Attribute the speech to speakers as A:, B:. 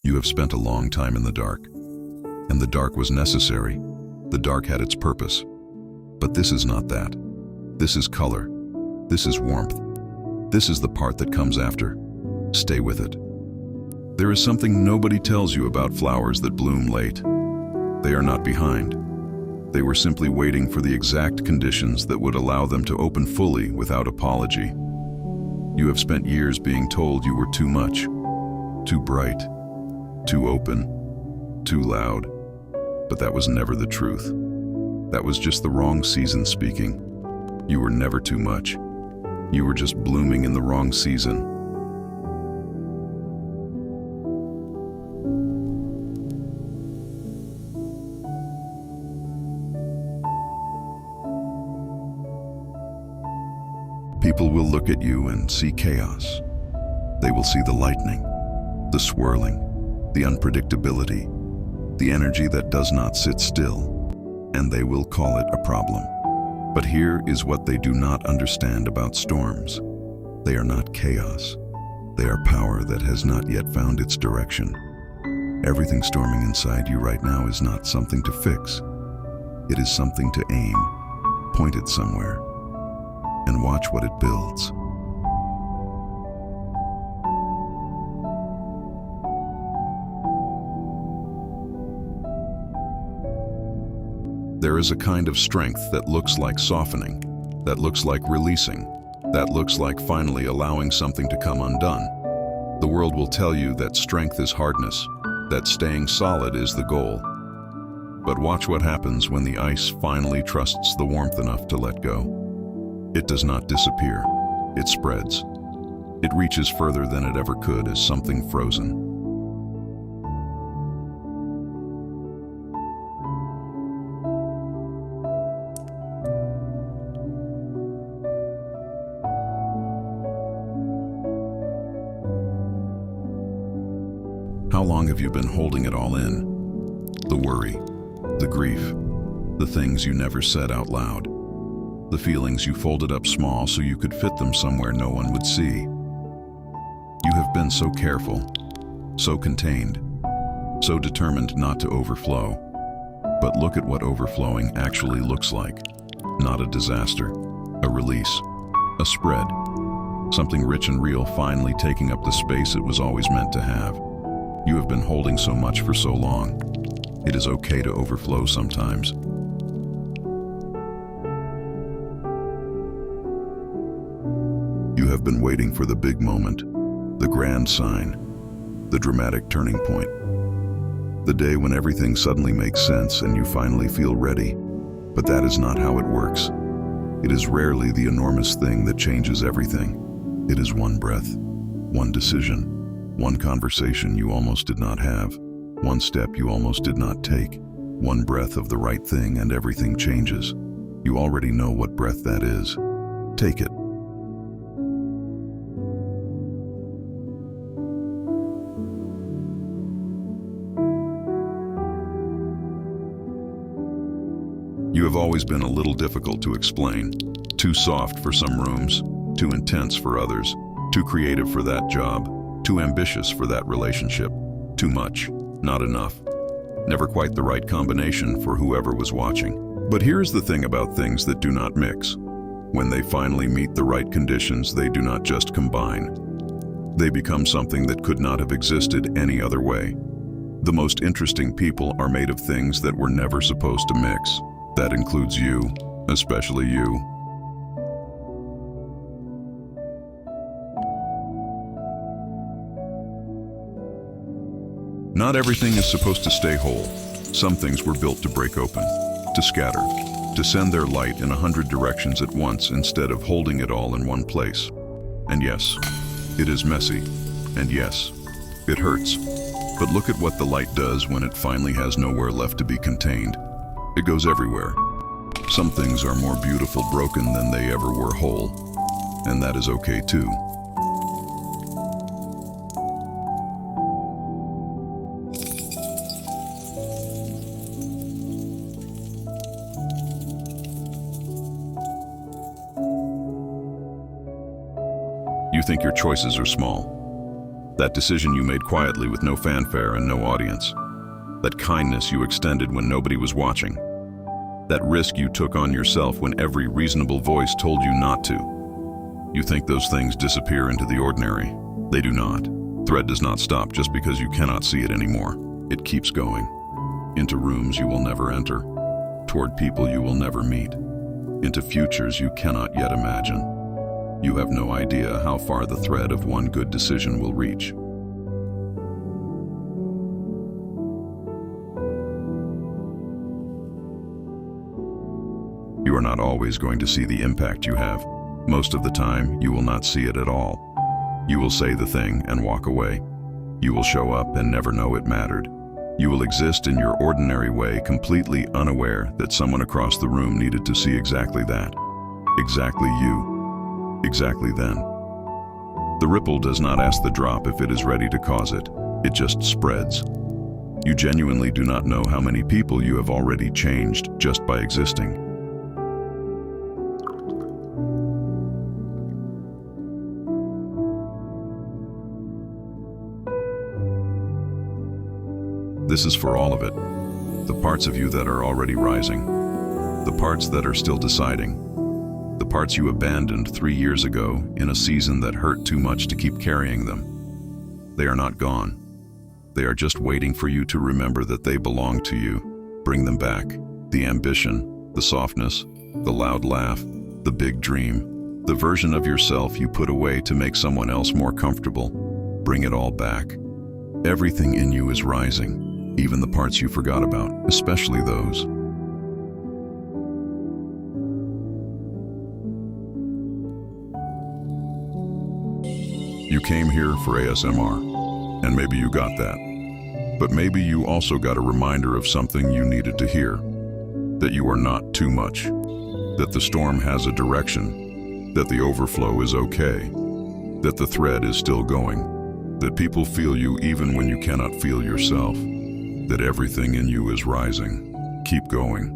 A: You have spent a long time in the dark, and the dark was necessary. The dark had its purpose. But this is not that. This is color. This is warmth. This is the part that comes after. Stay with it. There is something nobody tells you about flowers that bloom late. They are not behind. They were simply waiting for the exact conditions that would allow them to open fully without apology. You have spent years being told you were too much, too bright, too open, too loud. But that was never the truth. That was just the wrong season speaking. You were never too much. You were just blooming in the wrong season. People will look at you and see chaos. They will see the lightning, the swirling, the unpredictability, the energy that does not sit still, and they will call it a problem. But here is what they do not understand about storms. They are not chaos. They are power that has not yet found its direction. Everything storming inside you right now is not something to fix. It is something to aim, point it somewhere, and watch what it builds. There is a kind of strength that looks like softening, that looks like releasing, that looks like finally allowing something to come undone. The world will tell you that strength is hardness, that staying solid is the goal. But watch what happens when the ice finally trusts the warmth enough to let go. It does not disappear. It spreads. It reaches further than it ever could as something frozen. How long have you been holding it all in? The worry, the grief, the things you never said out loud, the feelings you folded up small so you could fit them somewhere no one would see. You have been so careful, so contained, so determined not to overflow. But look at what overflowing actually looks like. Not a disaster, a release, a spread, something rich and real finally taking up the space it was always meant to have. You have been holding so much for so long. It is okay to overflow sometimes. You have been waiting for the big moment, the grand sign, the dramatic turning point. The day when everything suddenly makes sense and you finally feel ready. But that is not how it works. It is rarely the enormous thing that changes everything. It is one breath, one decision, one conversation you almost did not have, one step you almost did not take, one breath of the right thing and everything changes. You already know what breath that is. Take it. You have always been a little difficult to explain. Too soft for some rooms, too intense for others, too creative for that job, too ambitious for that relationship. Too much, not enough. Never quite the right combination for whoever was watching. But here's the thing about things that do not mix. When they finally meet the right conditions, they do not just combine. They become something that could not have existed any other way. The most interesting people are made of things that were never supposed to mix. That includes you, especially you. Not everything is supposed to stay whole. Some things were built to break open, to scatter, to send their light in 100 directions at once instead of holding it all in one place. And yes, it is messy. And yes, it hurts. But look at what the light does when it finally has nowhere left to be contained. It goes everywhere. Some things are more beautiful broken than they ever were whole. And that is okay too. You think your choices are small. That decision you made quietly with no fanfare and no audience. That kindness you extended when nobody was watching. That risk you took on yourself when every reasonable voice told you not to. You think those things disappear into the ordinary. They do not. Thread does not stop just because you cannot see it anymore. It keeps going. Into rooms you will never enter. Toward people you will never meet. Into futures you cannot yet imagine. You have no idea how far the thread of one good decision will reach. You are not always going to see the impact you have. Most of the time, you will not see it at all. You will say the thing and walk away. You will show up and never know it mattered. You will exist in your ordinary way, completely unaware that someone across the room needed to see exactly that. Exactly you. Exactly then. The ripple does not ask the drop if it is ready to cause it. It just spreads. You genuinely do not know how many people you have already changed just by existing. This is for all of it. The parts of you that are already rising. The parts that are still deciding. The parts you abandoned 3 years ago in a season that hurt too much to keep carrying them. They are not gone. They are just waiting for you to remember that they belong to you. Bring them back. The ambition, the softness, the loud laugh, the big dream, the version of yourself you put away to make someone else more comfortable. Bring it all back. Everything in you is rising. Even the parts you forgot about, especially those. You came here for ASMR, and maybe you got that. But maybe you also got a reminder of something you needed to hear. That you are not too much. That the storm has a direction. That the overflow is okay. That the thread is still going. That people feel you even when you cannot feel yourself. That everything in you is rising. Keep going.